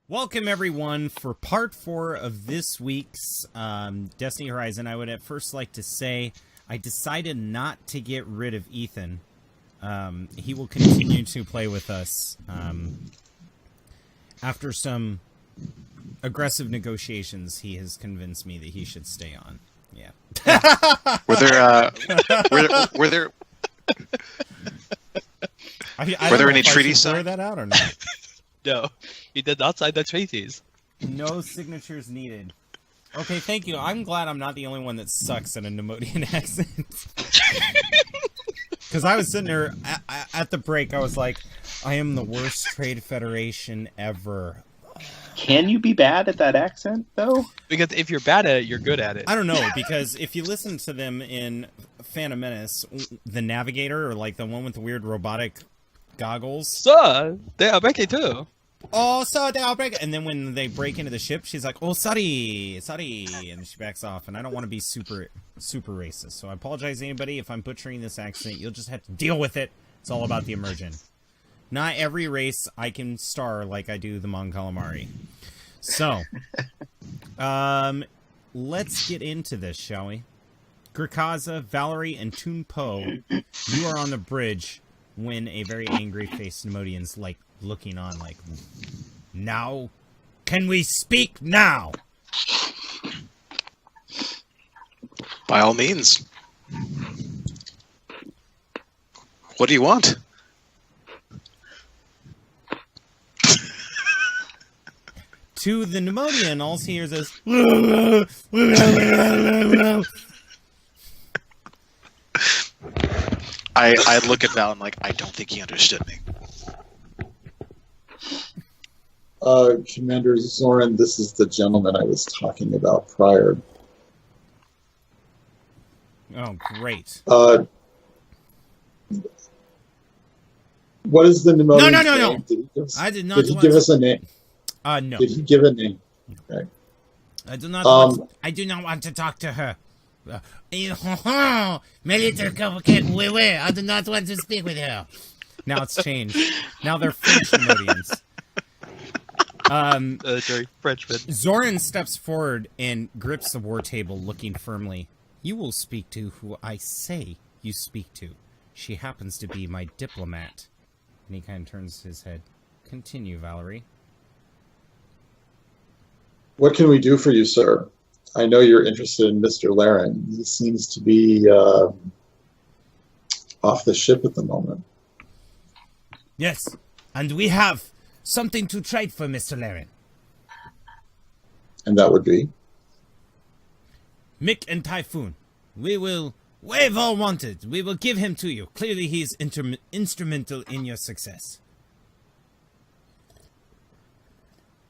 Welcome, everyone, for part 4 of this week's Destiny Horizon. I would at first like to say I decided not to get rid of Ethan. He will continue to play with us after some aggressive negotiations. He has convinced me that he should stay on. Yeah. Were there were there any treaties signed? That out or not? No, he did not sign the treaties. No signatures needed. Okay, thank you. I'm glad I'm not the only one that sucks at a Nemodian accent. Because I was sitting there at the break, I was like, I am the worst trade federation ever. Can you be bad at that accent, though? Because if you're bad at it, you're good at it. I don't know, because if you listen to them in Phantom Menace, the Navigator, or like the one with the weird robotic goggles. So, they are breaking too. Oh, so they all break. And then when they break into the ship, she's like, oh, sorry, and she backs off. And I don't want to be super racist. So I apologize to anybody if I'm butchering this accent. You'll just have to deal with it. It's all about the immersion. Not every race I can star like I do the Mon Calamari. So, let's get into this, shall we? Grikaza, Valerie, and Toon Po, you are on the bridge when a very angry-faced Nemodian's like looking on like, now? Can we speak now? By all means. What do you want? To the Nemodian, all he hears is I look at Val and like, I don't think he understood me. Commander Zoran, this is the gentleman I was talking about prior. Oh, great. What is the Nemodian No. name? I did not. Did he give us a name? No. Did he give a name? Okay. I do not. I do not want to talk to her. I do not want to speak with her. Now it's changed. Now they're French Nemodians. Frenchman. Zoran steps forward and grips the war table, looking firmly. You will speak to who I say you speak to. She happens to be my diplomat. And he kind of turns his head. Continue, Valerie. What can we do for you, sir? I know you're interested in Mr. Laren. He seems to be off the ship at the moment. Yes, and we have something to trade for Mr. Laren. And that would be? Mick and Typhoon. We've all wanted. We will give him to you. Clearly he's instrumental in your success.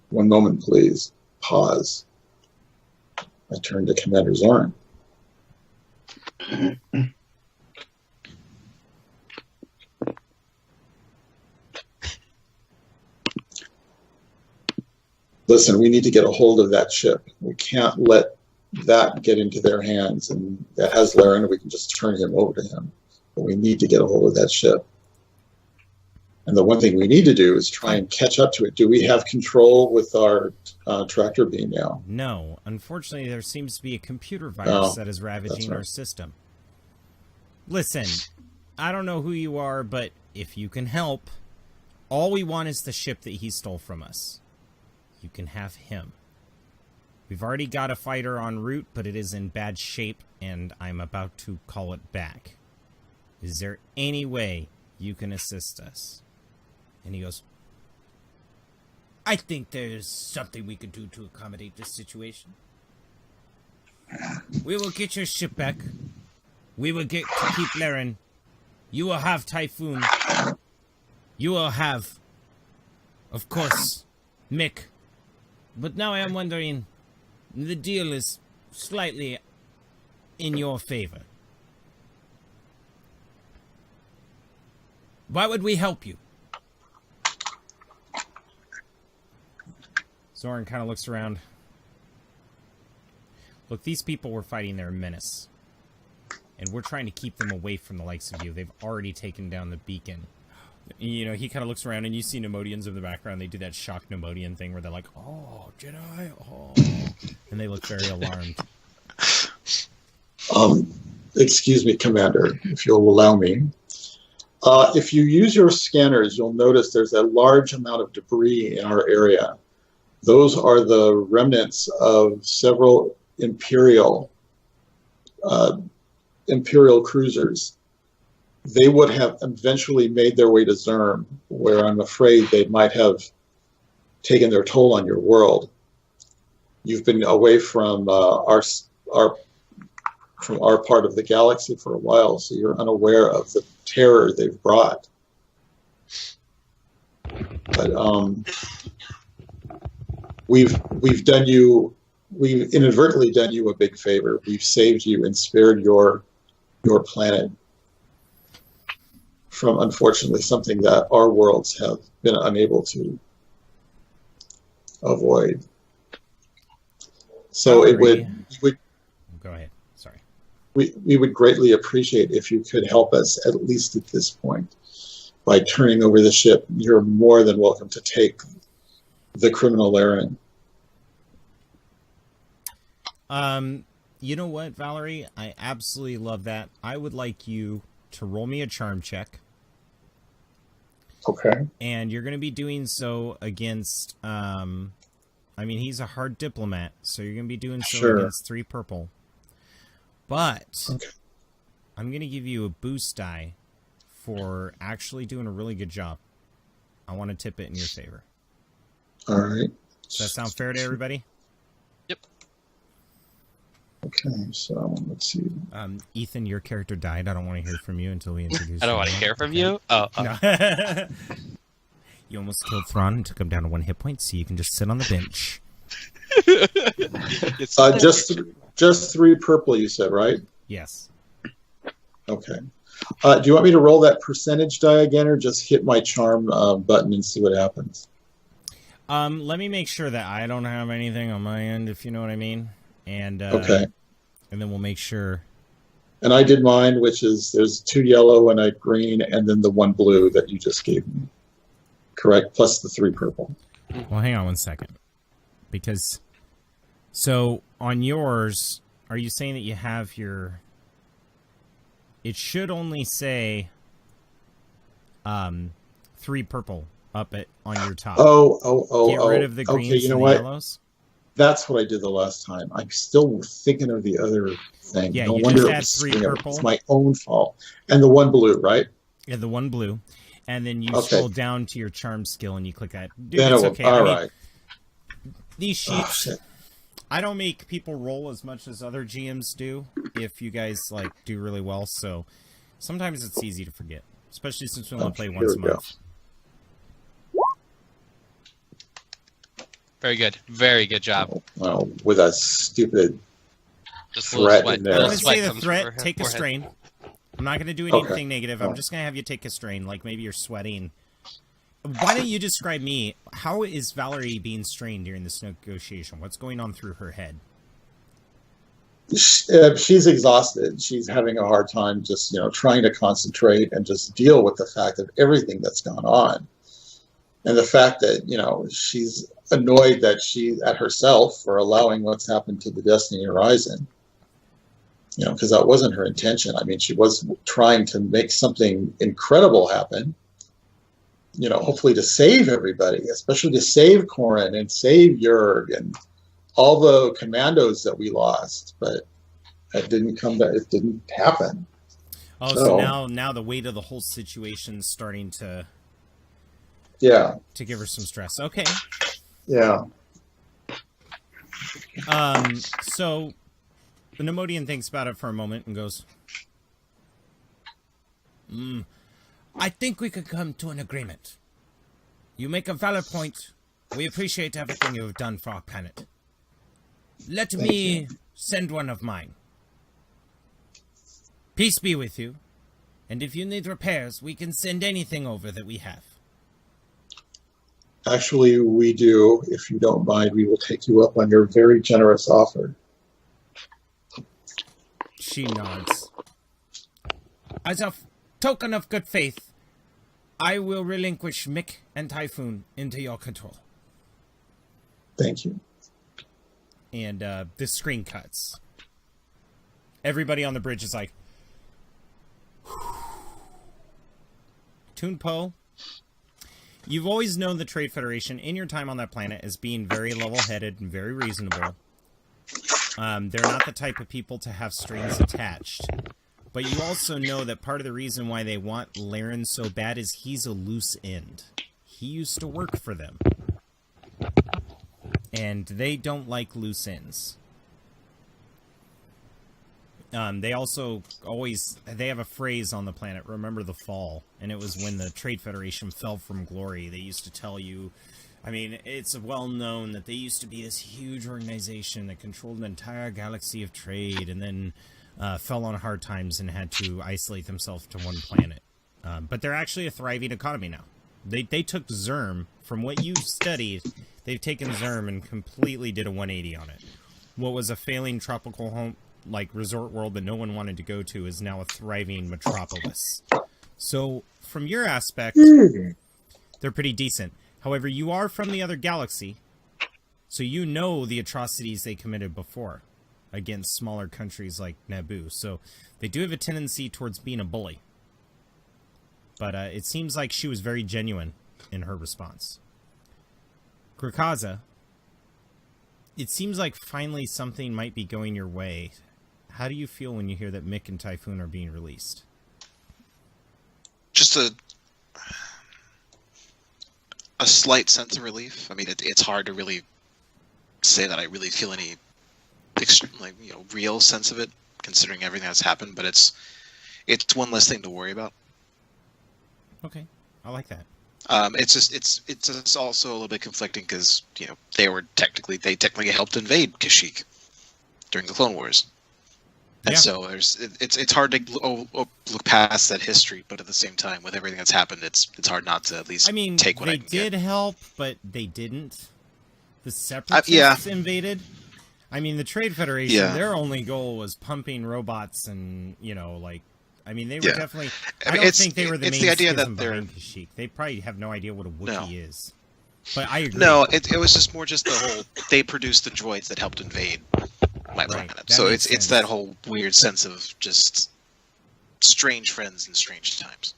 One moment, please. Pause. I turn to Commander Zoran. Listen, we need to get a hold of that ship. We can't let that get into their hands, and that has Laren, we can just turn him over to him. But we need to get a hold of that ship. And the one thing we need to do is try and catch up to it. Do we have control with our tractor beam now? No. Unfortunately, there seems to be a computer virus that is ravaging our system. Listen, I don't know who you are, but if you can help, all we want is the ship that he stole from us. You can have him. We've already got a fighter en route, but it is in bad shape, and I'm about to call it back. Is there any way you can assist us? And he goes, I think there's something we could do to accommodate this situation. We will get your ship back. We will get to keep Laren. You will have Typhoon. You will have, of course, Mick. But now I am wondering, the deal is slightly in your favor. Why would we help you? Zoran kind of looks around. Look, these people were fighting their menace. And we're trying to keep them away from the likes of you. They've already taken down the beacon. You know, he kind of looks around, and you see Nemodians in the background. They do that shock Nemodian thing where they're like, "Oh, Jedi, oh," and they look very alarmed. Excuse me, Commander, if you'll allow me. If you use your scanners, you'll notice there's a large amount of debris in our area. Those are the remnants of several Imperial cruisers. They would have eventually made their way to Zerm, where I'm afraid they might have taken their toll on your world. You've been away from our part of the galaxy for a while, so you're unaware of the terror they've brought. But we've inadvertently done you a big favor. We've saved you and spared your planet from, unfortunately, something that our worlds have been unable to avoid. So it would go ahead. Sorry. We would greatly appreciate if you could help us, at least at this point, by turning over the ship. You're more than welcome to take the criminal Laren. You know what, Valerie? I absolutely love that. I would like you to roll me a charm check. Okay. And you're going to be doing so against, I mean, he's a hard diplomat, so you're going to be doing so against 3 purple. But I'm going to give you a boost die for actually doing a really good job. I want to tip it in your favor. All right. Does that sound fair to everybody? Yep. Okay, so let's see. Ethan, your character died. I don't want to hear from you until we introduce I don't want to hear from you? Oh. No. You almost killed Thrawn and took him down to 1 hit point, so you can just sit on the bench. Just 3 purple, you said, right? Yes. Okay. Do you want me to roll that percentage die again, or just hit my charm button and see what happens? Let me make sure that I don't have anything on my end, if you know what I mean. And okay. And then we'll make sure. And I did mine, which is there's 2 yellow and a green, and then the 1 blue that you just gave me. Correct, plus the 3 purple. Well, hang on 1 second. Because, so, on yours, are you saying that you have your... It should only say 3 purple up on your top. Get rid of the greens and the yellows. That's what I did the last time. I'm still thinking of the other thing. Yeah, no you wonder just had 3 purple. It's my own fault. And the 1 blue, right? Yeah, the 1 blue. And then you scroll down to your charm skill and you click that. Dude, then it's okay. All right. These sheets, I don't make people roll as much as other GMs do if you guys like do really well. So sometimes it's easy to forget, especially since we only play once a month. Very good. Very good job. Well, with that stupid threat in there. I'm going to say the threat, take a strain. I'm not going to do anything negative. I'm just going to have you take a strain, like maybe you're sweating. Why don't you describe me? How is Valerie being strained during this negotiation? What's going on through her head? She's exhausted. She's having a hard time just, trying to concentrate and just deal with the fact of everything that's gone on. And the fact that, she's annoyed that at herself for allowing what's happened to the Destiny Horizon. Because that wasn't her intention. I mean, she was trying to make something incredible happen, hopefully to save everybody, especially to save Coran and save Yurg and all the commandos that we lost. But it didn't come back. It didn't happen. Oh, so now the weight of the whole situation's starting to... Yeah. To give her some stress. Okay. Yeah. So the Nemodian thinks about it for a moment and goes, I think we could come to an agreement. You make a valid point. We appreciate everything you have done for our planet. Let me send one of mine. Peace be with you. And if you need repairs, we can send anything over that we have. Actually, we do. If you don't mind, we will take you up on your very generous offer. She nods. As a token of good faith, I will relinquish Mick and Typhoon into your control. Thank you. And the screen cuts. Everybody on the bridge is like, Toonpo, you've always known the Trade Federation in your time on that planet as being very level-headed and very reasonable. They're not the type of people to have strings attached. But you also know that part of the reason why they want Laren so bad is he's a loose end. He used to work for them. And they don't like loose ends. They also they have a phrase on the planet, remember the fall. And it was when the Trade Federation fell from glory. They used to tell you, I mean, it's well known that they used to be this huge organization that controlled an entire galaxy of trade and then fell on hard times and had to isolate themselves to one planet. But they're actually a thriving economy now. They took Zerm, from what you've studied, they've taken Zerm and completely did a 180 on it. What was a failing tropical home, like resort world that no one wanted to go to, is now a thriving metropolis. So, from your aspect, they're pretty decent. However, you are from the other galaxy, so you know the atrocities they committed before against smaller countries like Naboo. So, they do have a tendency towards being a bully. But it seems like she was very genuine in her response. Krakaza, it seems like finally something might be going your way. How do you feel when you hear that Mick and Typhoon are being released? Just a slight sense of relief. I mean, it's hard to really say that I really feel any real sense of it, considering everything that's happened. But it's one less thing to worry about. Okay, I like that. It's also a little bit conflicting because they technically helped invade Kashyyyk during the Clone Wars, and so it's hard to look past that history, but at the same time, with everything that's happened, it's hard not to at least take what I can they did get. help, but they didn't. The Separatists invaded. I mean, the Trade Federation, their only goal was pumping robots and they were definitely. I don't think they were the main idea that behind Kashyyyk. They probably have no idea what a Wookiee is. But I agree. No, it was just more the whole they produced the droids that helped invade my planet. So it's that whole weird sense of just strange friends in strange times.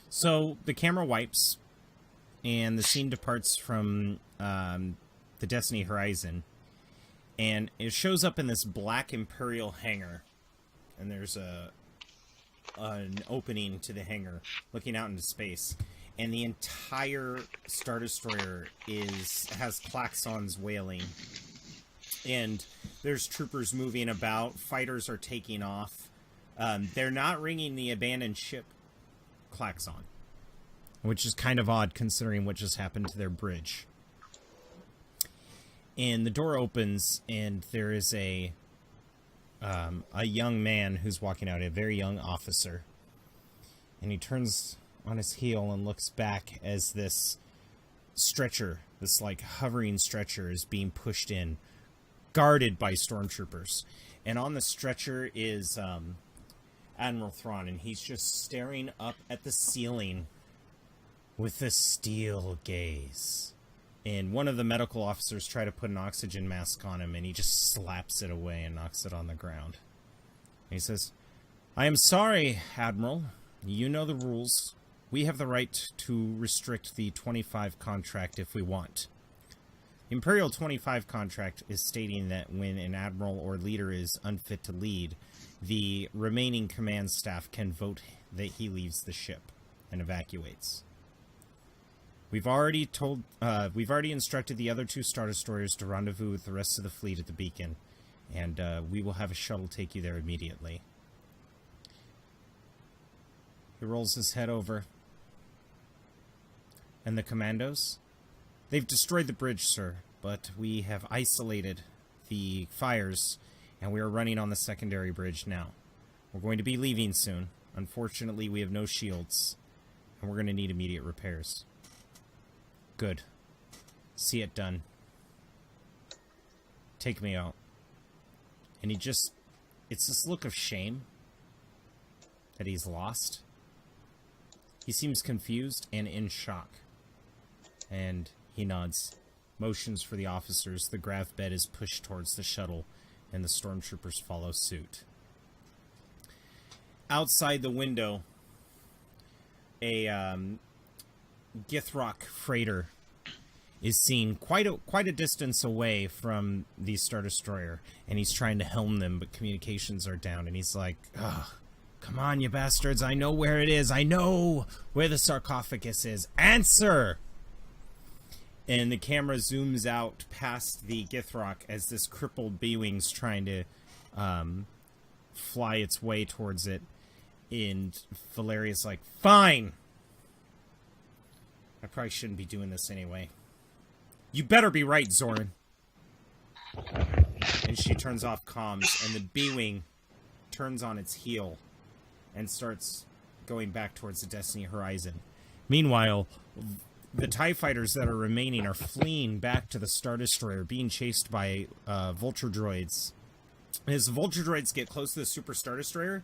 So the camera wipes, and the scene departs from the Destiny Horizon, and it shows up in this black Imperial hangar, and there's an opening to the hangar looking out into space, and the entire Star Destroyer has klaxons wailing, and there's troopers moving about, fighters are taking off. They're not ringing the abandoned ship klaxon, which is kind of odd considering what just happened to their bridge. And the door opens, and there is a young man who's walking out, a very young officer. And he turns on his heel and looks back as this stretcher, this hovering stretcher, is being pushed in, guarded by stormtroopers. And on the stretcher is Admiral Thrawn, and he's just staring up at the ceiling with a steel gaze. And one of the medical officers try to put an oxygen mask on him, and he just slaps it away and knocks it on the ground. And he says, "I am sorry, Admiral. You know the rules. We have the right to restrict the 25 contract if we want. The Imperial 25 contract is stating that when an admiral or leader is unfit to lead, the remaining command staff can vote that he leaves the ship and evacuates. We've already instructed the other 2 Star Destroyers to rendezvous with the rest of the fleet at the beacon, and we will have a shuttle take you there immediately." He rolls his head over. "And the commandos? They've destroyed the bridge, sir, but we have isolated the fires, and we are running on the secondary bridge now. We're going to be leaving soon. Unfortunately, we have no shields, and we're going to need immediate repairs." "Good. See it done. Take me out." And it's this look of shame that he's lost. He seems confused and in shock. And he nods, motions for the officers. The grav bed is pushed towards the shuttle, and the stormtroopers follow suit. Outside the window, a Githrock freighter is seen quite a distance away from the Star Destroyer, and he's trying to helm them, but communications are down, and he's like, ugh, come on, you bastards, I know where it is. I know where the sarcophagus is. Answer! And the camera zooms out past the Githrock as this crippled B-Wing's trying to fly its way towards it. And Valeria's like, fine! I probably shouldn't be doing this anyway. You better be right, Zoran. And she turns off comms, and the B-Wing turns on its heel and starts going back towards the Destiny horizon. Meanwhile, the TIE fighters that are remaining are fleeing back to the Star Destroyer, being chased by Vulture droids. As the Vulture droids get close to the Super Star Destroyer,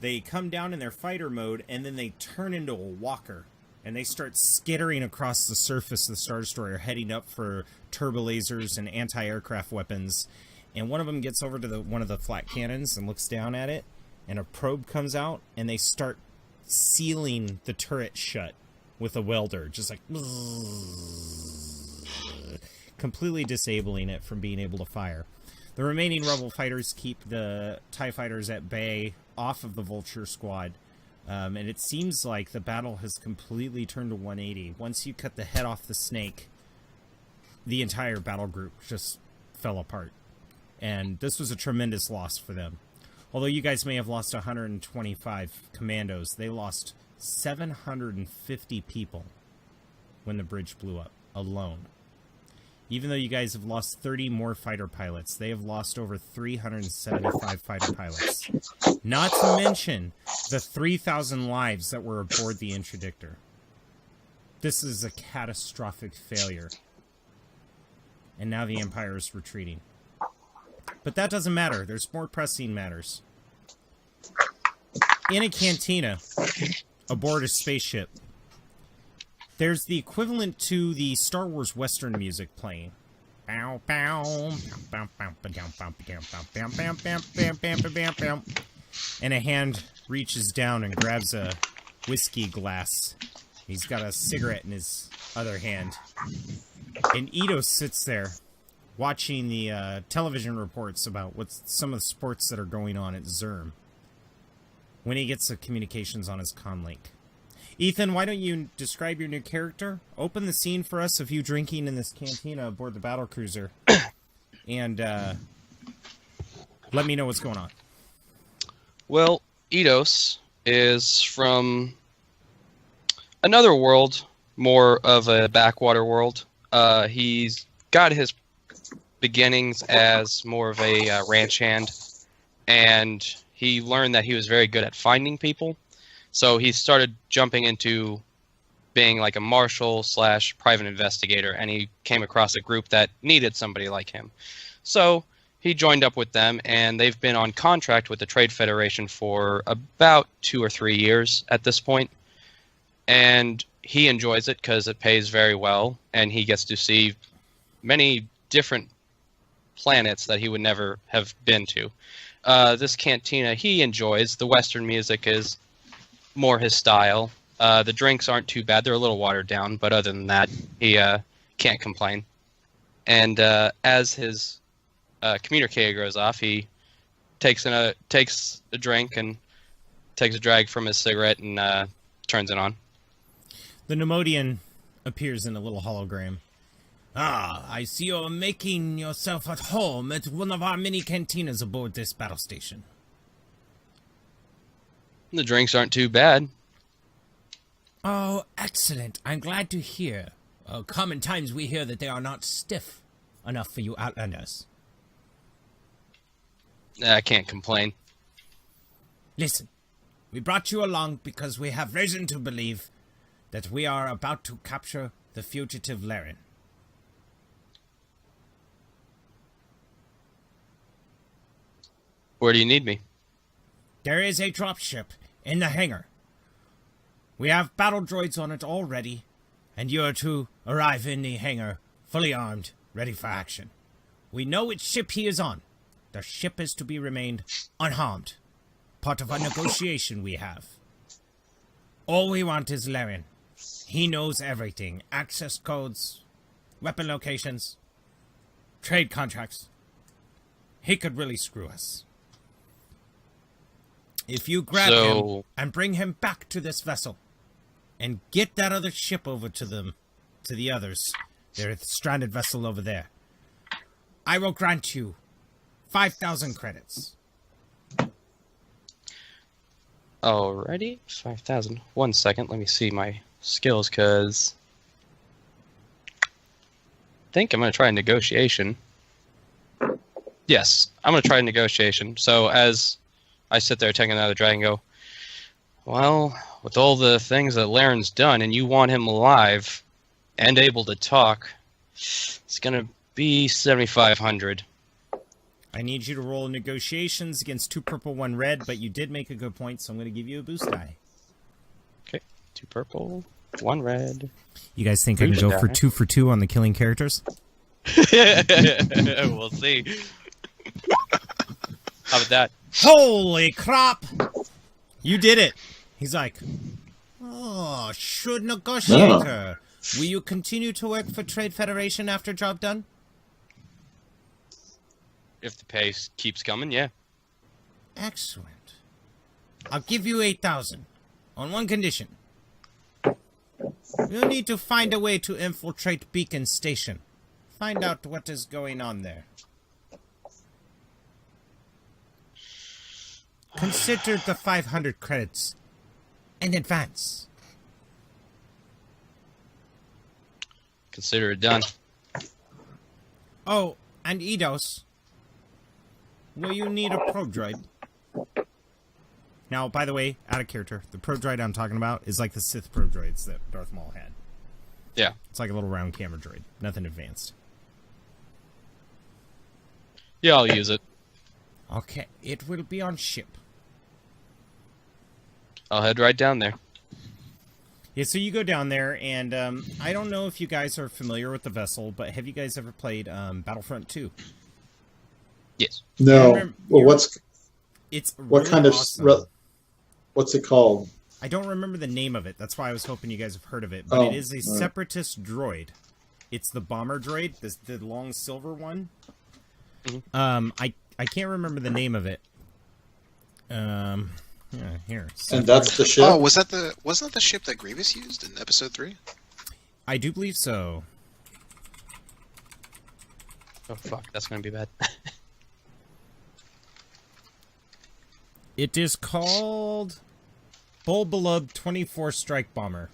they come down in their fighter mode, and then they turn into a walker. And they start skittering across the surface of the Star Destroyer, heading up for turbolasers and anti-aircraft weapons. And one of them gets over to one of the flat cannons and looks down at it, and a probe comes out, and they start sealing the turret shut with a welder, just like completely disabling it from being able to fire. The remaining Rebel fighters keep the TIE fighters at bay off of the Vulture squad. And it seems like the battle has completely turned to 180. Once you cut the head off the snake, the entire battle group just fell apart. And this was a tremendous loss for them. Although you guys may have lost 125 commandos, they lost 750 people when the bridge blew up, alone. Even though you guys have lost 30 more fighter pilots, they have lost over 375 fighter pilots. Not to mention the 3,000 lives that were aboard the Interdictor. This is a catastrophic failure. And now the Empire is retreating. But that doesn't matter. There's more pressing matters. In a cantina, aboard a spaceship, there's the equivalent to the Star Wars Western music playing. And a hand reaches down and grabs a whiskey glass. He's got a cigarette in his other hand. And Ito sits there watching the television reports about some of the sports that are going on at Zerm when he gets the communications on his comlink. Ethan, why don't you describe your new character? Open the scene for us of you drinking in this cantina aboard the battlecruiser. And let me know what's going on. Well, Eidos is from another world, more of a backwater world. He's got his beginnings as more of a ranch hand, and he learned that he was very good at finding people. So he started jumping into being like a marshal / private investigator, and he came across a group that needed somebody like him. So he joined up with them, and they've been on contract with the Trade Federation for about 2 or 3 years at this point. And he enjoys it because it pays very well, and he gets to see many different planets that he would never have been to. This cantina he enjoys. The Western music is more his style. The drinks aren't too bad. They're a little watered down, but other than that, he can't complain. And as his communicator goes off, he takes a drink and takes a drag from his cigarette and turns it on. The Nemodian appears in a little hologram. Ah, I see you're making yourself at home at one of our many cantinas aboard this battle station. The drinks aren't too bad. Oh, excellent. I'm glad to hear. Common times we hear that they are not stiff enough for you Outlanders. I can't complain. Listen, we brought you along because we have reason to believe that we are about to capture the fugitive Laren. Where do you need me? There is a dropship in the hangar. We have battle droids on it already, and you are to arrive in the hangar, fully armed, ready for action. We know which ship he is on. The ship is to be remained unharmed. Part of a negotiation we have. All we want is Laren. He knows everything. Access codes, weapon locations, trade contracts. He could really screw us. If you grab him and bring him back to this vessel and get that other ship over to them, to the others, their stranded vessel over there, I will grant you 5,000 credits. Alrighty, 5,000. 1 second, let me see my skills, because I think I'm going to try a negotiation. Yes, I'm going to try a negotiation. So as I sit there taking another drag and go, well, with all the things that Laren's done, and you want him alive and able to talk, it's going to be 7,500. I need you to roll negotiations against 2 purple, 1 red, but you did make a good point, so I'm going to give you a boost die. Okay, 2 purple, 1 red. You guys think I can go for 2 for 2 on the killing characters? We'll see. How about that? Holy crap! You did it! He's like, oh, shrewd negotiator. Will you continue to work for Trade Federation after job done? If the pay keeps coming, yeah. Excellent. I'll give you 8,000 on one condition. You'll need to find a way to infiltrate Beacon Station. Find out what is going on there. Consider the 500 credits in advance. Consider it done. Oh, and Eidos, will you need a probe droid? Now, by the way, out of character, the probe droid I'm talking about is like the Sith probe droids that Darth Maul had. Yeah. It's like a little round camera droid. Nothing advanced. Yeah, I'll use it. Okay, it will be on ship. I'll head right down there. Yeah, so you go down there, and I don't know if you guys are familiar with the vessel, but have you guys ever played Battlefront 2? Yes. No. Well, It's what really kind of awesome. what's it called? I don't remember the name of it. That's why I was hoping you guys have heard of it. But it is a separatist droid. It's the bomber droid, the long silver one. Mm-hmm. I can't remember the name of it. Yeah, here. And that's the ship. Oh, wasn't that the ship that Grievous used in Episode 3? I do believe so. Oh fuck, that's gonna be bad. It is called Bulbalub 24 Strike Bomber.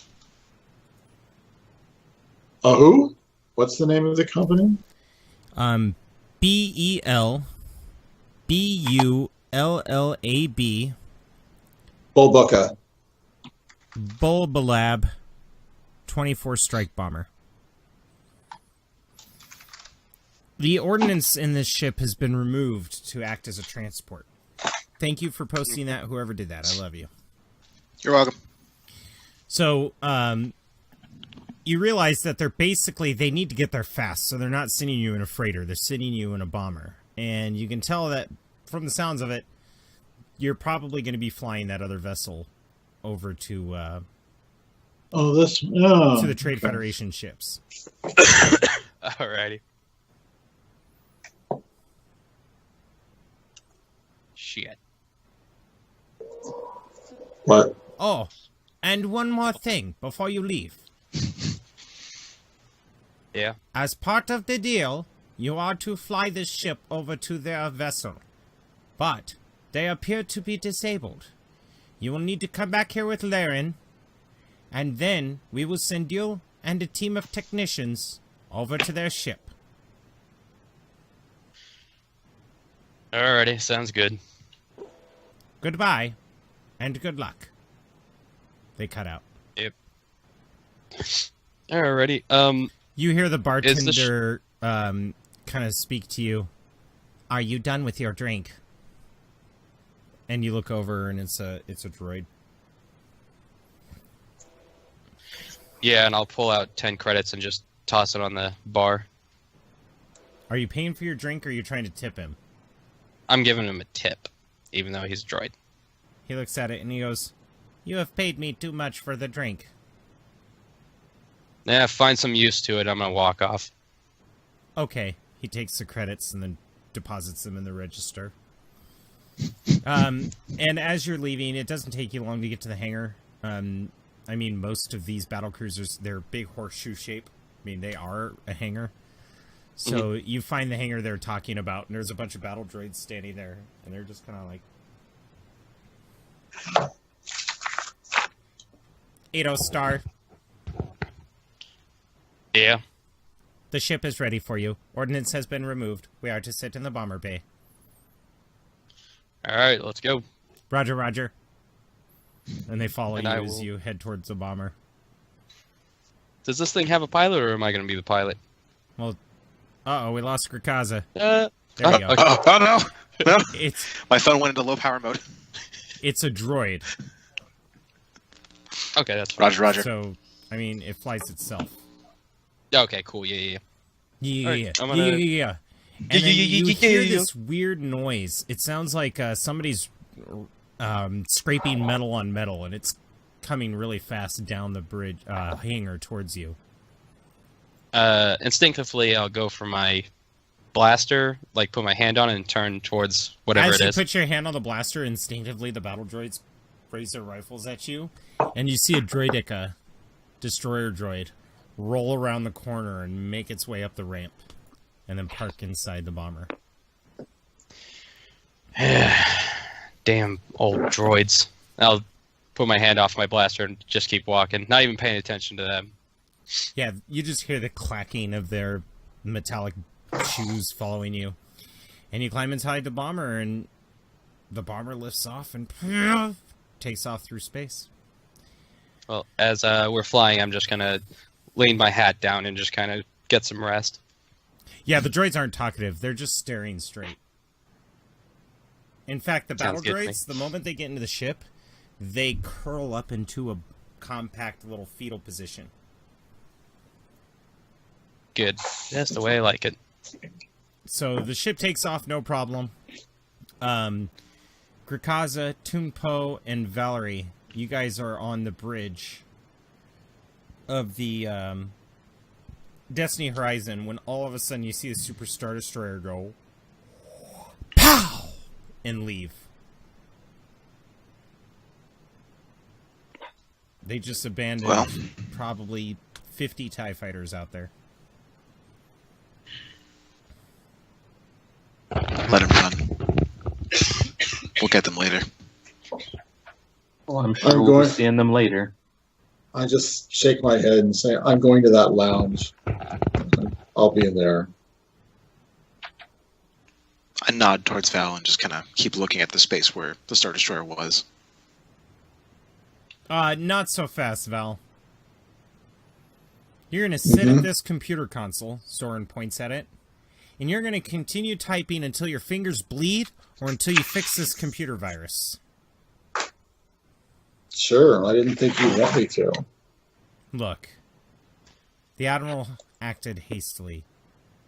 Who? What's the name of the company? BELBULLAB. Bulbucca. Bulbalab 24 Strike Bomber. The ordnance in this ship has been removed to act as a transport. Thank you for posting that, whoever did that. I love you. You're welcome. So, you realize that they need to get there fast, so they're not sending you in a freighter, they're sending you in a bomber. And you can tell that, from the sounds of it, you're probably going to be flying that other vessel over to the Trade Federation ships. Alrighty. Shit. What? Oh, and one more thing before you leave. Yeah. As part of the deal, you are to fly this ship over to their vessel. But they appear to be disabled. You will need to come back here with Laren, and then we will send you and a team of technicians over to their ship. Alrighty, sounds good. Goodbye, and good luck. They cut out. Yep. Alrighty. You hear the bartender kind of speak to you. Are you done with your drink? And you look over, and it's a droid. Yeah, and I'll pull out 10 credits and just toss it on the bar. Are you paying for your drink, or are you trying to tip him? I'm giving him a tip, even though he's a droid. He looks at it and he goes, "You have paid me too much for the drink." Yeah, find some use to it. I'm gonna walk off. Okay. He takes the credits and then deposits them in the register. And as you're leaving, it doesn't take you long to get to the hangar. I mean, most of these battle cruisers, they're big horseshoe shape. I mean, they are a hangar. So you find the hangar they're talking about, and there's a bunch of battle droids standing there, and they're just kind of like... 80 Star, Yeah. the ship is ready for you. Ordnance has been removed. We are to sit in the bomber bay. All right, let's go. Roger, roger. And they follow And you I as will- you head towards the bomber. Does this thing have a pilot, or am I gonna be the pilot? Well, uh-oh, we lost Grikaza. Uh, There we go. okay. Oh no! No, It's my phone went into low power mode. it's a droid. Okay, that's fine. Roger. So, I mean, it flies itself. Okay, cool. Yeah. Yeah, All right, yeah, I'm gonna- yeah. And then you hear this weird noise. It sounds like somebody's scraping metal on metal, and it's coming really fast down the bridge hangar towards you. Instinctively, I'll go for my blaster, like put my hand on it and turn towards whatever As it you is. put your hand on the blaster, instinctively the battle droids raise their rifles at you, and you see a droidica, destroyer droid, roll around the corner and make its way up the ramp, and then park inside the bomber. Damn old droids. I'll put my hand off my blaster and just keep walking, not even paying attention to them. Yeah, you just hear the clacking of their metallic shoes following you. And you climb inside the bomber, and the bomber lifts off and takes off through space. Well, as we're flying, I'm just gonna lean my hat down and just kind of get some rest. Yeah, the droids aren't talkative. They're just staring straight. In fact, the battle Sounds good to me. droids, the moment they get into the ship, they curl up into a compact little fetal position. Good. That's the way I like it. So the ship takes off, no problem. Grikaza, Tunpo, and Valerie, you guys are on the bridge of the Destiny Horizon when all of a sudden you see the Super Star Destroyer go POW! And leave. They just abandoned probably 50 TIE fighters out there. Let him run. We'll get them later. Well, I'm sure I'm we'll be going- seeing them later. I just shake my head and say, I'm going to that lounge. I'll be in there. I nod towards Val and just kind of keep looking at the space where the Star Destroyer was. Not so fast, Val. You're going to sit at this computer console, Soren points at it, and you're going to continue typing until your fingers bleed or until you fix this computer virus. Sure, I didn't think you'd want me to. Look, the Admiral acted hastily.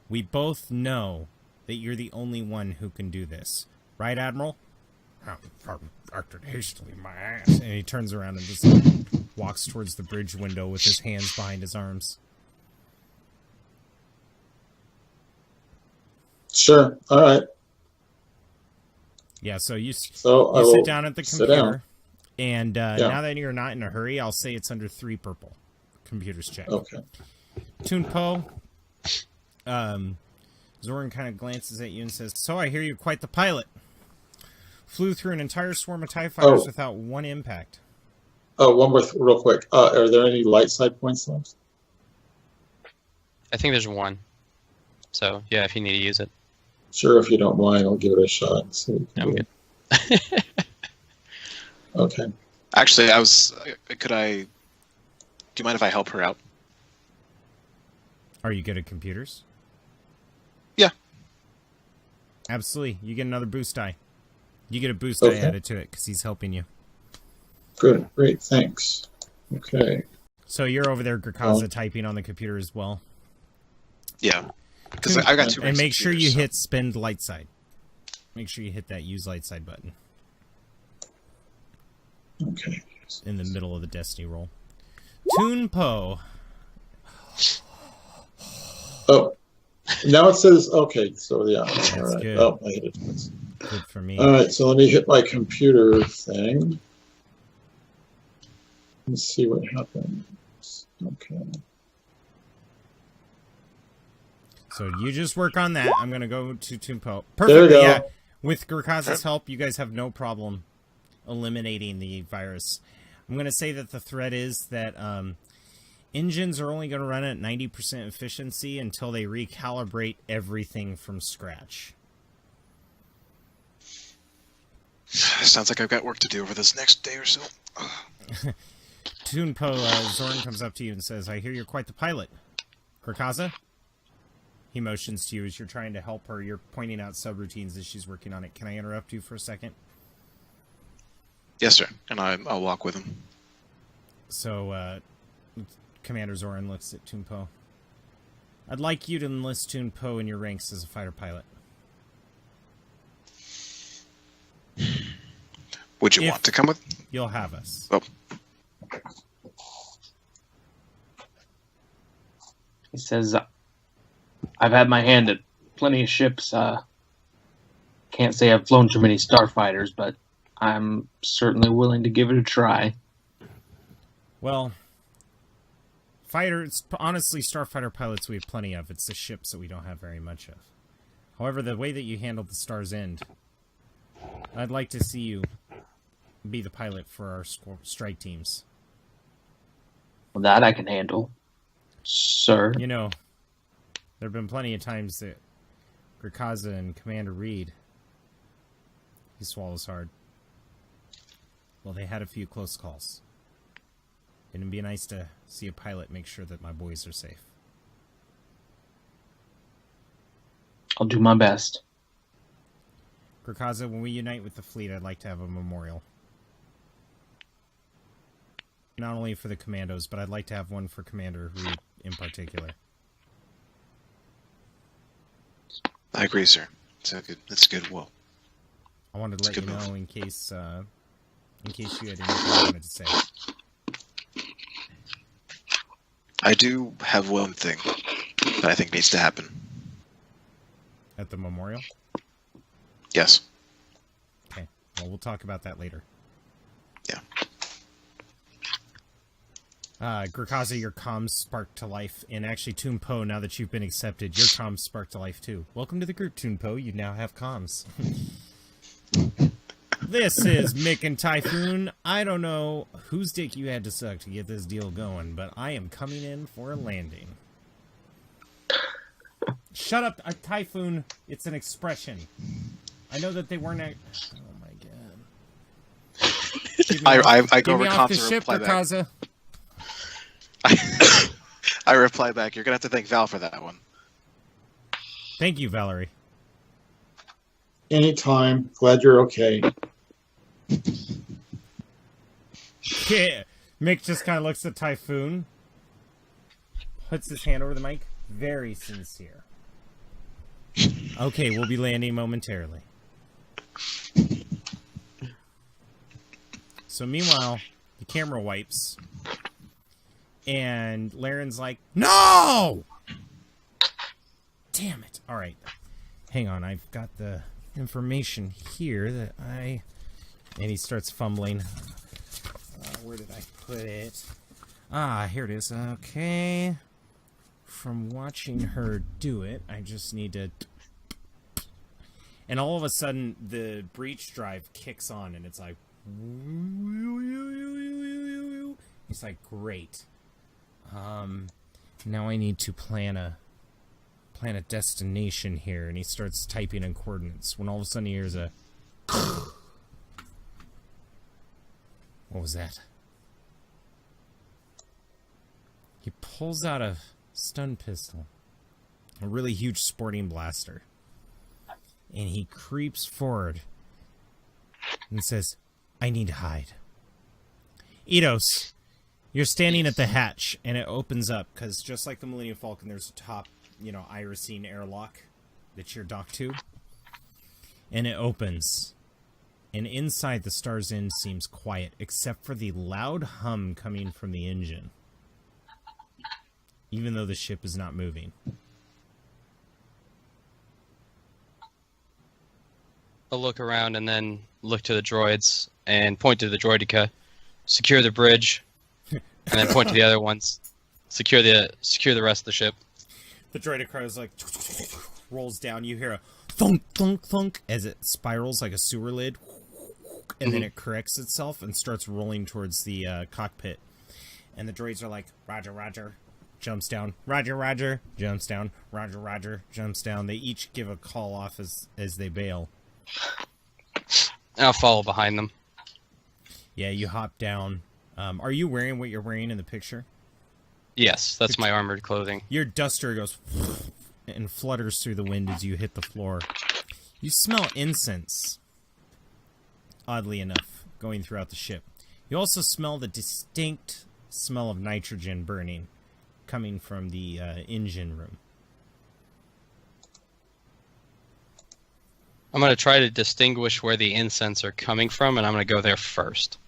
We both know that you're the only one who can do this. Right, Admiral? Acted hastily, my ass. And he turns around and just walks towards the bridge window with his hands behind his arms. Sure, all right. Yeah, so you So I you will sit down at the sit computer, down. and now that you're not in a hurry, I'll say it's under 3 purple. Computers check. Okay. Tunpo, Zoran kind of glances at you and says, "So I hear you're quite the pilot. Flew through an entire swarm of TIE fighters without one impact." Oh, one more real quick. Are there any light side points left? I think there's one. So, yeah, if you need to use it. Sure, if you don't mind, I'll give it a shot. So I'm good. Okay. Actually, could I... Do you mind if I help her out? Are you good at computers? Yeah. Absolutely. You get another boost die. You get a boost die added to it because he's helping you. Good. Great. Thanks. Okay. So you're over there, Grakaza, typing on the computer as well. Yeah, because I got two. And make sure you hit spend light side. Make sure you hit that use light side button. Okay. In the middle of the Destiny roll. Toon Po. Oh, now it says okay. So yeah, That's all right. good. Oh, I hit it twice. Good for me. All right, so let me hit my computer thing. Let's see what happens. Okay. So you just work on that. I'm gonna go to Toon Po. There we Perfect. go. Yeah. With Grakaza's help, you guys have no problem eliminating the virus. I'm gonna say that the threat is that engines are only going to run at 90% efficiency until they recalibrate everything from scratch. Sounds like I've got work to do over this next day or so. Toon Po, Zorn comes up to you and says, I hear you're quite the pilot. Grakaza? He motions to you as you're trying to help her. You're pointing out subroutines as she's working on it. Can I interrupt you for a second? Yes, sir. And I'll walk with him. So, Commander Zoran looks at Toon Po. I'd like you to enlist Toon Po in your ranks as a fighter pilot. Would you want to come with? You'll have us. Oh. He says, I've had my hand at plenty of ships. Can't say I've flown too many starfighters, but I'm certainly willing to give it a try. Well, fighters, honestly, starfighter pilots we have plenty of. It's the ships that we don't have very much of. However, the way that you handled the Star's End, I'd like to see you be the pilot for our strike teams. Well, that I can handle, sir. You know, there have been plenty of times that Grakaza and Commander Reed, he swallows hard. Well, they had a few close calls. It'd be nice to see a pilot make sure that my boys are safe. I'll do my best. Grakaza, when we unite with the fleet, I'd like to have a memorial. Not only for the commandos, but I'd like to have one for Commander Reed in particular. I agree, sir. That's good. Well, I wanted to let you know in case you had anything you wanted to say. I do have one thing that I think needs to happen. At the memorial? Yes. Okay. Well, we'll talk about that later. Yeah. Grakaza, your comms sparked to life. And actually, Toon Po, now that you've been accepted, your comms sparked to life too. Welcome to the group, Toon Po. You now have comms. This is Mick and Typhoon. I don't know whose dick you had to suck to get this deal going, but I am coming in for a landing. Shut up, Typhoon. It's an expression. I know that they weren't... Oh my god. I go over over off the to ship, reply back. Grakaza. I reply back. You're going to have to thank Val for that one. Thank you, Valerie. Anytime. Glad you're okay. Yeah. Mick just kind of looks at Typhoon, puts his hand over the mic. Very sincere. Okay, we'll be landing momentarily. So meanwhile, the camera wipes, and Laren's like, "No! Damn it! All right, hang on. I've got the information here that I..." And he starts fumbling. Where did I put it? Ah, here it is. Okay. From watching her do it, I just need to... And all of a sudden, the breach drive kicks on, and it's like... It's like, great. Now I need to plan a destination here, and he starts typing in coordinates, when all of a sudden he hears a... What was that? He pulls out a stun pistol, a really huge sporting blaster, and he creeps forward and says, "I need to hide." Eidos, You're standing at the hatch, and it opens up, because just like the Millennium Falcon, there's a top, irisine airlock that you're docked to. And it opens. And inside, the Star's End seems quiet, except for the loud hum coming from the engine. Even though the ship is not moving. I'll look around and then look to the droids and point to the droideka, secure the bridge, and then point to the other ones, secure the rest of the ship. The droideka is like rolls down. You hear a thunk thunk thunk as it spirals like a sewer lid, and then it corrects itself and starts rolling towards the cockpit. And the droids are like, Roger, Roger, jumps down. Roger, Roger, jumps down. Roger, Roger, jumps down. They each give a call off as they bail. I'll follow behind them. Yeah, you hop down. Are you wearing what you're wearing in the picture? Yes, that's my armored clothing. Your duster goes and flutters through the wind as you hit the floor. You smell incense, oddly enough, going throughout the ship. You also smell the distinct smell of nitrogen burning coming from the engine room. I'm going to try to distinguish where the incense are coming from, and I'm going to go there first.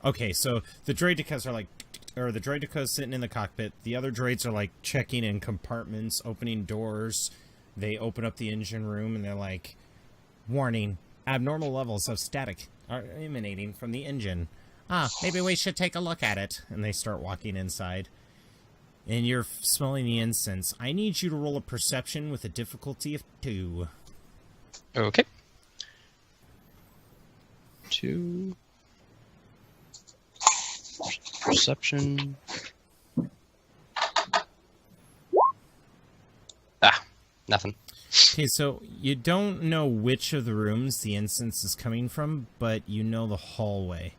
Okay, so the droidekas are like, or the droideka's sitting in the cockpit. The other droids are like checking in compartments, opening doors. They open up the engine room and they're like, warning, abnormal levels of static are emanating from the engine. Maybe we should take a look at it. And they start walking inside. And you're smelling the incense. I need you to roll a perception with a difficulty of 2. Okay. 2. Perception. Nothing. Okay, so you don't know which of the rooms the incense is coming from, but you know the hallway.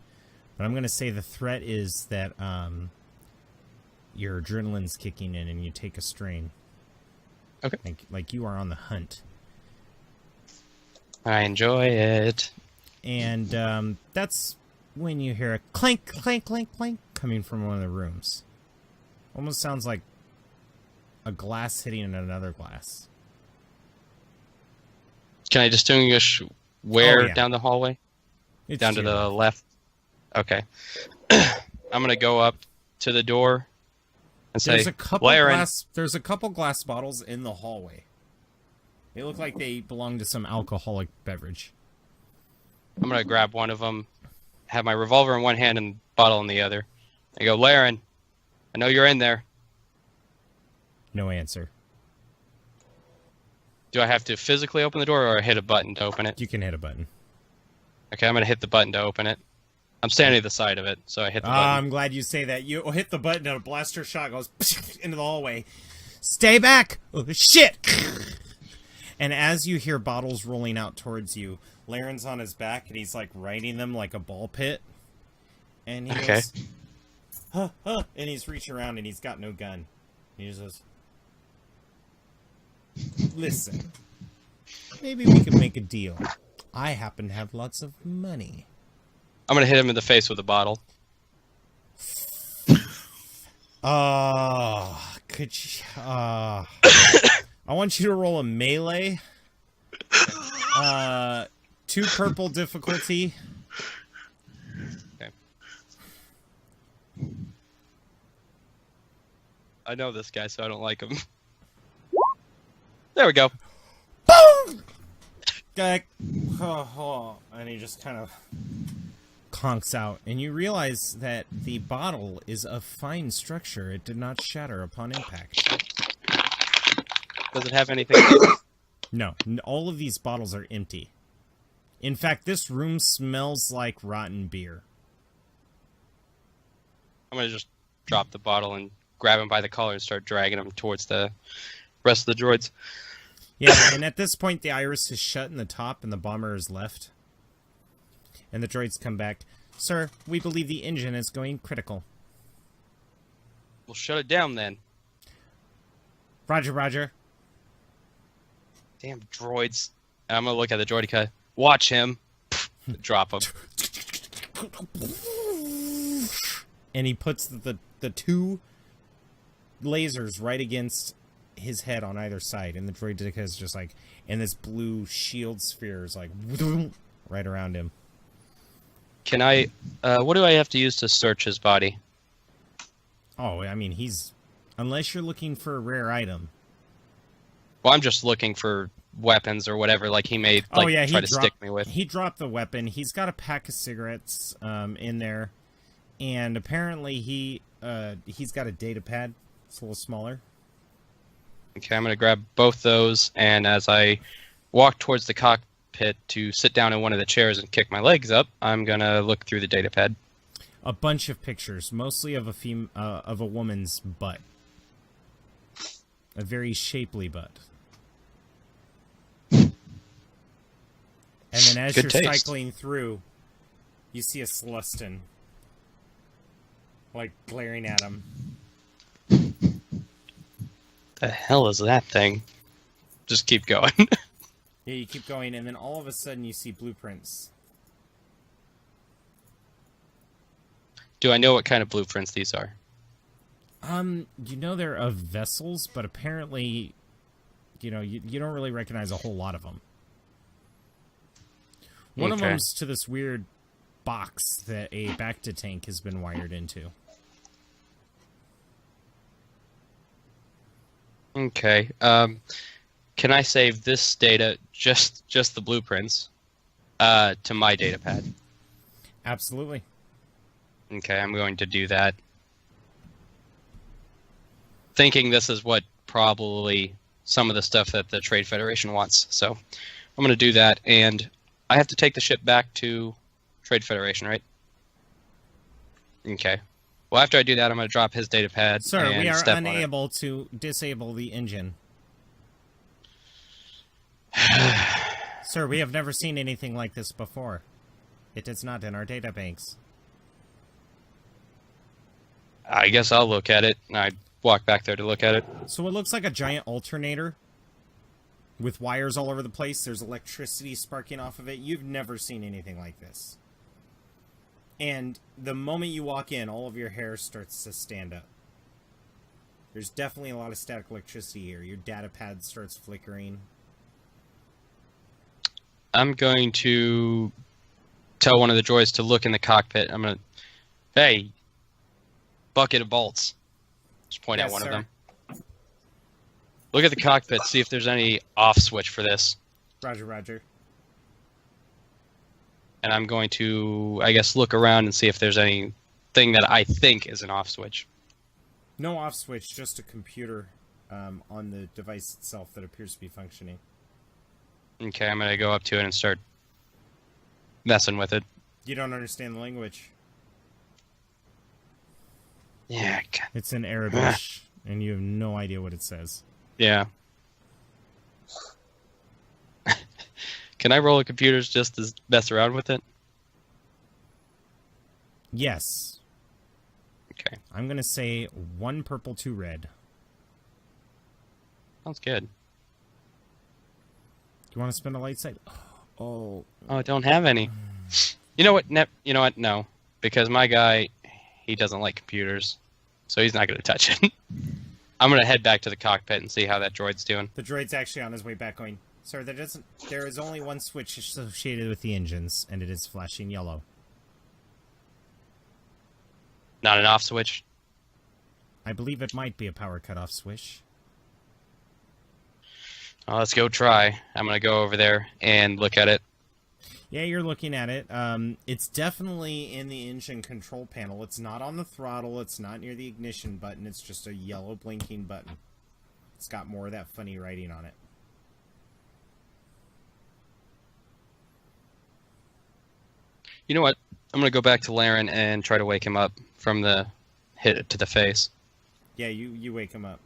But I'm going to say the threat is that your adrenaline's kicking in and you take a strain. Okay. Like you are on the hunt. I enjoy it. And that's when you hear a clank, clank, clank, clank coming from one of the rooms. Almost sounds like a glass hitting another glass. Can I distinguish where Oh, yeah. down the hallway? It's Down to your- the left? Okay. I'm going to go up to the door and say, There's a couple Laren. There's a couple glass bottles in the hallway. They look like they belong to some alcoholic beverage. I'm going to grab one of them, have my revolver in one hand and bottle in the other. I go, Laren, I know you're in there. No answer. Do I have to physically open the door or hit a button to open it? You can hit a button. Okay, I'm going to hit the button to open it. I'm standing at the side of it, so I hit the button. I'm glad you say that. You hit the button and a blaster shot goes into the hallway. Stay back! Oh, shit! And as you hear bottles rolling out towards you, Laren's on his back and he's like riding them like a ball pit. And he goes, huh, huh, and he's reaching around and he's got no gun. He just goes, listen, maybe we can make a deal. I happen to have lots of money. I'm going to hit him in the face with a bottle. Could you, I want you to roll a melee. 2 purple difficulty. Okay. I know this guy, so I don't like him. There we go. Boom! And he just kind of conks out. And you realize that the bottle is of fine structure. It did not shatter upon impact. Does it have anything? No, all of these bottles are empty. In fact, this room smells like rotten beer. I'm going to just drop the bottle and grab him by the collar and start dragging him towards the rest of the droids. Yeah, and at this point, the iris is shut in the top and the bomber is left. And the droids come back. Sir, we believe the engine is going critical. We'll shut it down then. Roger, Roger. Damn droids. And I'm going to look at the droideka. Watch him. Drop him. And he puts the two lasers right against his head on either side, and the droideka is just like, and this blue shield sphere is like right around him. Can I? What do I have to use to search his body? Oh, I mean, unless you're looking for a rare item. Well, I'm just looking for weapons or whatever. Like he may try to stick me with. He dropped the weapon. He's got a pack of cigarettes in there, and apparently he's got a data pad. It's a little smaller. Okay, I'm going to grab both those, and as I walk towards the cockpit to sit down in one of the chairs and kick my legs up, I'm going to look through the data pad. A bunch of pictures, mostly of a woman's butt. A very shapely butt. And then as Good you're taste. cycling through, you see a Celestin, like, glaring at him. The hell is that thing? Just keep going. Yeah, you keep going, and then all of a sudden you see blueprints. Do I know what kind of blueprints these are? You know they're of vessels, but apparently, you don't really recognize a whole lot of them. One of them's to this weird box that a Bacta tank has been wired into. Okay. Can I save this data, just the blueprints, to my data pad? Absolutely. Okay, I'm going to do that. Thinking this is what probably some of the stuff that the Trade Federation wants. So I'm going to do that, and I have to take the ship back to Trade Federation, right? Okay. Well, after I do that, I'm going to drop his data pad. Sir, and we are step on it. unable to disable the engine. Sir, we have never seen anything like this before. It is not in our databanks. I guess I'll look at it. I walk back there to look at it. So it looks like a giant alternator with wires all over the place. There's electricity sparking off of it. You've never seen anything like this. And the moment you walk in, all of your hair starts to stand up. There's definitely a lot of static electricity here. Your data pad starts flickering. I'm going to tell one of the droids to look in the cockpit. I'm going to, hey, bucket of bolts. Just point at one of them. Look at the cockpit, see if there's any off switch for this. Roger, roger. And I'm going to, I guess, look around and see if there's anything that I think is an off switch. No off switch, just a computer on the device itself that appears to be functioning. Okay, I'm going to go up to it and start messing with it. You don't understand the language. Yeah. It's in Arabic, and you have no idea what it says. Yeah. Can I roll the computers just to mess around with it? Yes. Okay. I'm going to say 1 purple, 2 red. Sounds good. Do you want to spend a light side? Oh. Oh, I don't have any. You know what? You know what? No. Because my guy, he doesn't like computers. So he's not going to touch it. I'm going to head back to the cockpit and see how that droid's doing. The droid's actually on his way back going, sir, there is only one switch associated with the engines, and it is flashing yellow. Not an off switch? I believe it might be a power cutoff switch. Oh, let's go try. I'm going to go over there and look at it. Yeah, you're looking at it. It's definitely in the engine control panel. It's not on the throttle. It's not near the ignition button. It's just a yellow blinking button. It's got more of that funny writing on it. You know what? I'm going to go back to Laren and try to wake him up from the hit to the face. Yeah, you wake him up.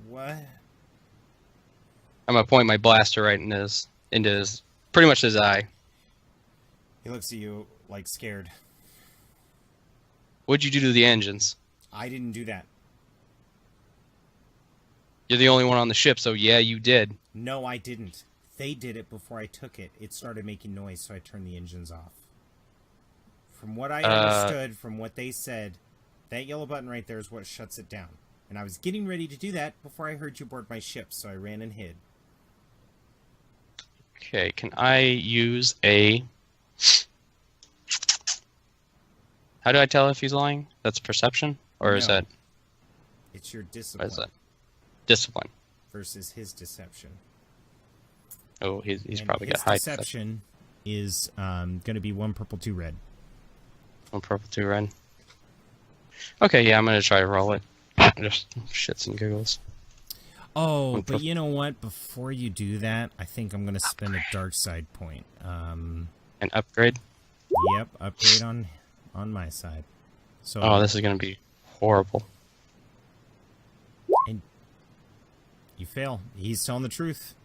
What? I'm going to point my blaster right into his pretty much his eye. He looks at you, like, scared. What'd you do to the engines? I didn't do that. You're the only one on the ship, so yeah, you did. No, I didn't. They did it before I took it. It started making noise, so I turned the engines off. From what I understood, from what they said, That yellow button right there is what shuts it down. And I was getting ready to do that before I heard you board my ship, so I ran and hid. Okay, can I use a... How do I tell if he's lying? That's perception? Or is No. that... It's your What discipline is that? Discipline. versus his deception. Oh, he's And probably got his high deception is going to be 1 purple, 2 red. 1 purple, 2 red. Okay, yeah, I'm going to try to roll it. Just shits and giggles. Oh, One but purple. you know what? Before you do that, I think I'm going to spend a dark side point. An upgrade? Yep, upgrade on my side. So Oh, this is going to be horrible. and you fail. He's telling the truth.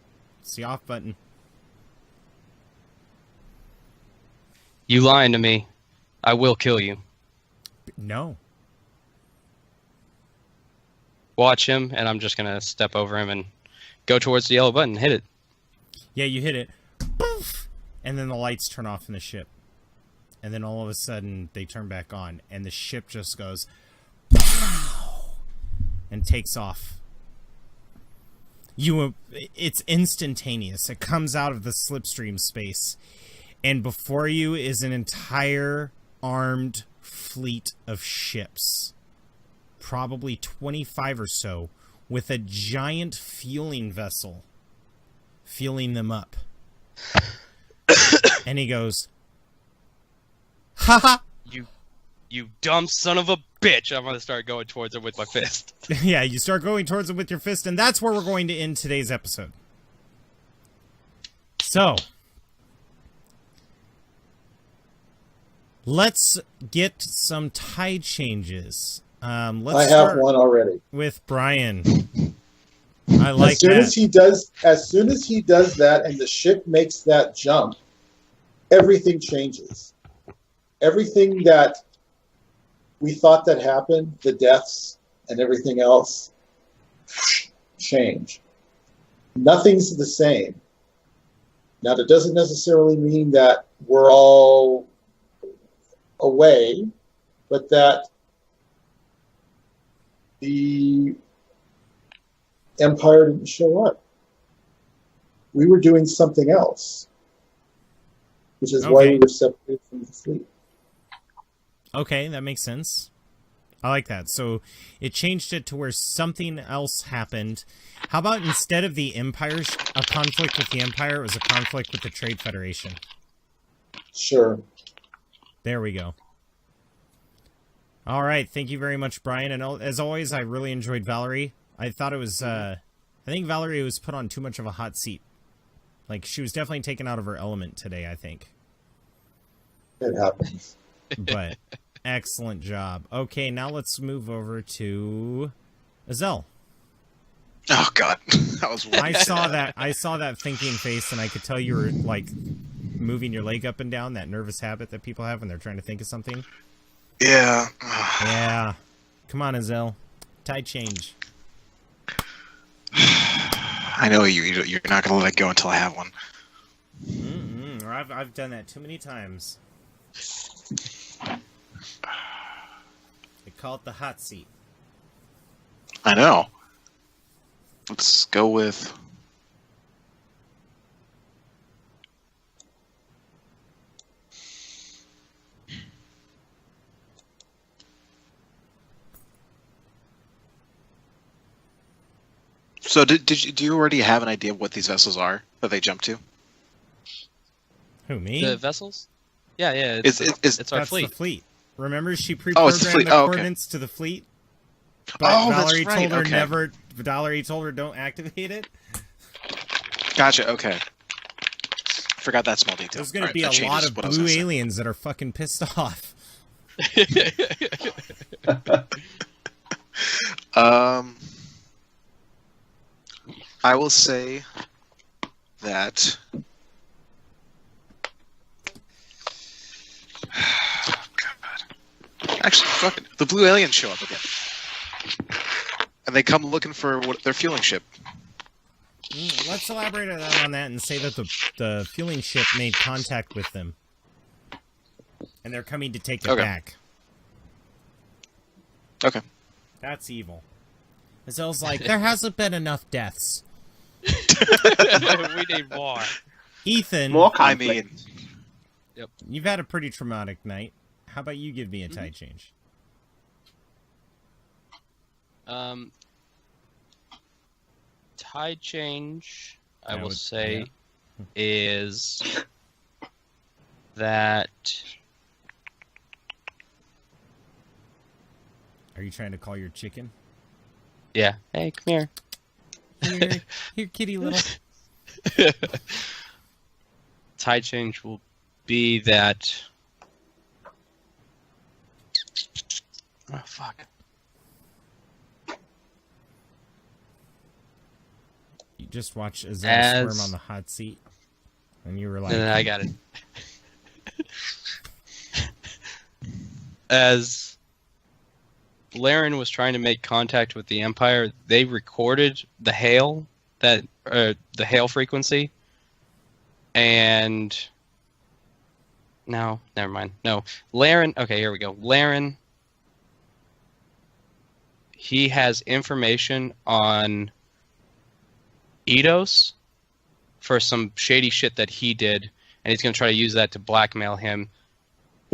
It's the off button. You lying to me. I will kill you. No. Watch him, and I'm just going to step over him and go towards the yellow button and hit it. Yeah, you hit it. Poof! And then the lights turn off in the ship. And then all of a sudden, they turn back on. And the ship just goes... Pow! And takes off. It's instantaneous. It comes out of the slipstream space. And before you is an entire armed fleet of ships. Probably 25 or so. With a giant fueling vessel. Fueling them up. And he goes... Ha You dumb son of a bitch. I'm going to start going towards him with my fist. Yeah, you start going towards him with your fist, and that's where we're going to end today's episode. So, let's get some tide changes. Let's I have start one already. with Brian. I like As soon that. as soon as he does that and the ship makes that jump, everything changes. Everything that we thought that happened, the deaths and everything else, change. Nothing's the same. Now, that doesn't necessarily mean that we're all away, but that the Empire didn't show up. We were doing something else, which is why Okay. we were separated from the fleet. Okay, that makes sense. I like that. So it changed it to where something else happened. How about instead of the Empire, a conflict with the Empire, it was a conflict with the Trade Federation? Sure. There we go. All right, thank you very much, Brian. And as always, I really enjoyed Valerie. I thought it was, I think Valerie was put on too much of a hot seat. Like, she was definitely taken out of her element today, I think. It happens. But excellent job. Okay, now let's move over to Azelle. Oh God, that was weird. I saw that thinking face, and I could tell you were like moving your leg up and down, that nervous habit that people have when they're trying to think of something. Yeah. Yeah. Come on, Azelle. Tide change. I know you're not gonna let it go until I have one. Or I've done that too many times. They call it the hot seat. I know. Let's go with. So do you already have an idea of what these vessels are that they jump to? Who, me? The vessels? Yeah, It's our That's fleet. the fleet. Remember, she Oh, pre-programmed it's the fleet. the Oh, okay. coordinates to the fleet? But Oh, that's Valerie right, told her okay. Valerie told her don't activate it. Gotcha. Okay. Forgot that small detail. There's going to Alright, be that a lot changes of what I was blue gonna say. aliens that are fucking pissed off. I will say that. God. Actually, fuck it. The blue aliens show up again, and they come looking for their fueling ship. Let's elaborate on that and say that the fueling ship made contact with them. And they're coming to take it Okay. back. Okay. That's evil. Azel's like, there hasn't been enough deaths. We need more. Ethan, More I conflict. mean, you've had a pretty traumatic night. How about you give me a tide change? Tide change, I That will would- say, is that Are you trying to call your chicken? yeah. Hey, come here. Here, kitty little. Tide change will be that. Oh fuck. You just watch Azel As- squirm on the hot seat, and you were like, And then I got it. As Laren was trying to make contact with the Empire, they recorded the hail the hail frequency, and no, never mind. No, Laren. Okay, here we go. Laren. He has information on Eidos for some shady shit that he did, and he's going to try to use that to blackmail him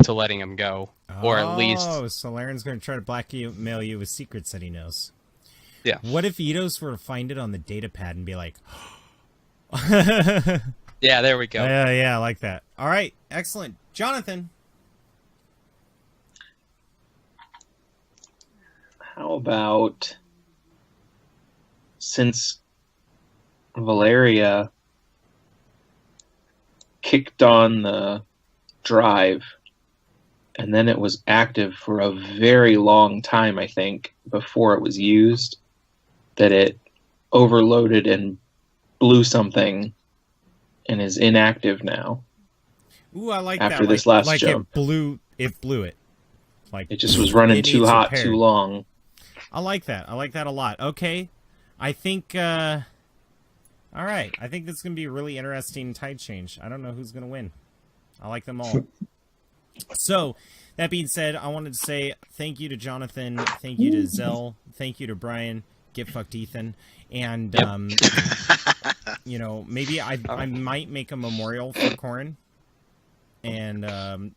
to letting him go, or at least. Oh, so Laren's going to try to blackmail you with secrets that he knows. Yeah. What if Eidos were to find it on the data pad and be like, Yeah, there we go. yeah, I like that. All right, excellent. Jonathan. How about, since Valeria kicked on the drive, and then it was active for a very long time, I think, before it was used, that it overloaded and blew something and is inactive now. Ooh, I like After that. this last like jump. It blew it. Like It just was running it too needs hot repair. too long. I like that. I like that a lot. Okay. I think, all right. I think this is going to be a really interesting tide change. I don't know who's going to win. I like them all. So, that being said, I wanted to say thank you to Jonathan. Thank you to Zell. Thank you to Brian. Get fucked, Ethan. And, you know, maybe I might make a memorial for Coran. And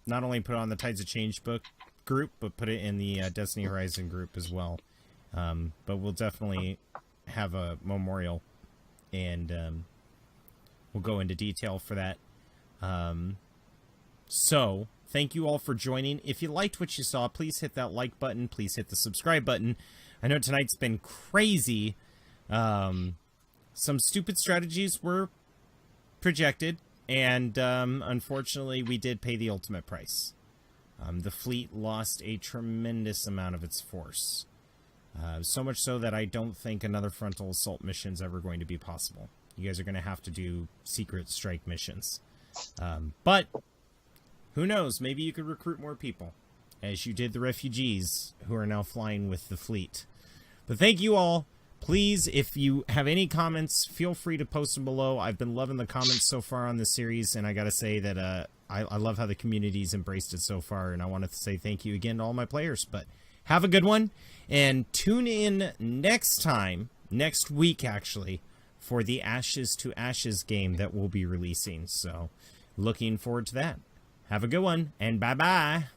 not only put it on the Tides of Change book group, but put it in the Destiny Horizon group as well. But we'll definitely have a memorial, and we'll go into detail for that. So, thank you all for joining. If you liked what you saw, please hit that like button. Please hit the subscribe button. I know tonight's been crazy. Some stupid strategies were projected, and unfortunately, we did pay the ultimate price. The fleet lost a tremendous amount of its force. So much so that I don't think another frontal assault mission is ever going to be possible. You guys are going to have to do secret strike missions. But who knows? Maybe you could recruit more people, as you did the refugees who are now flying with the fleet. But thank you all. Please, if you have any comments, feel free to post them below. I've been loving the comments so far on this series, and I got to say that I love how the community's embraced it so far, and I wanted to say thank you again to all my players. But have a good one, and tune in next week actually, for the Ashes to Ashes game that we'll be releasing. So, looking forward to that. Have a good one, and bye-bye.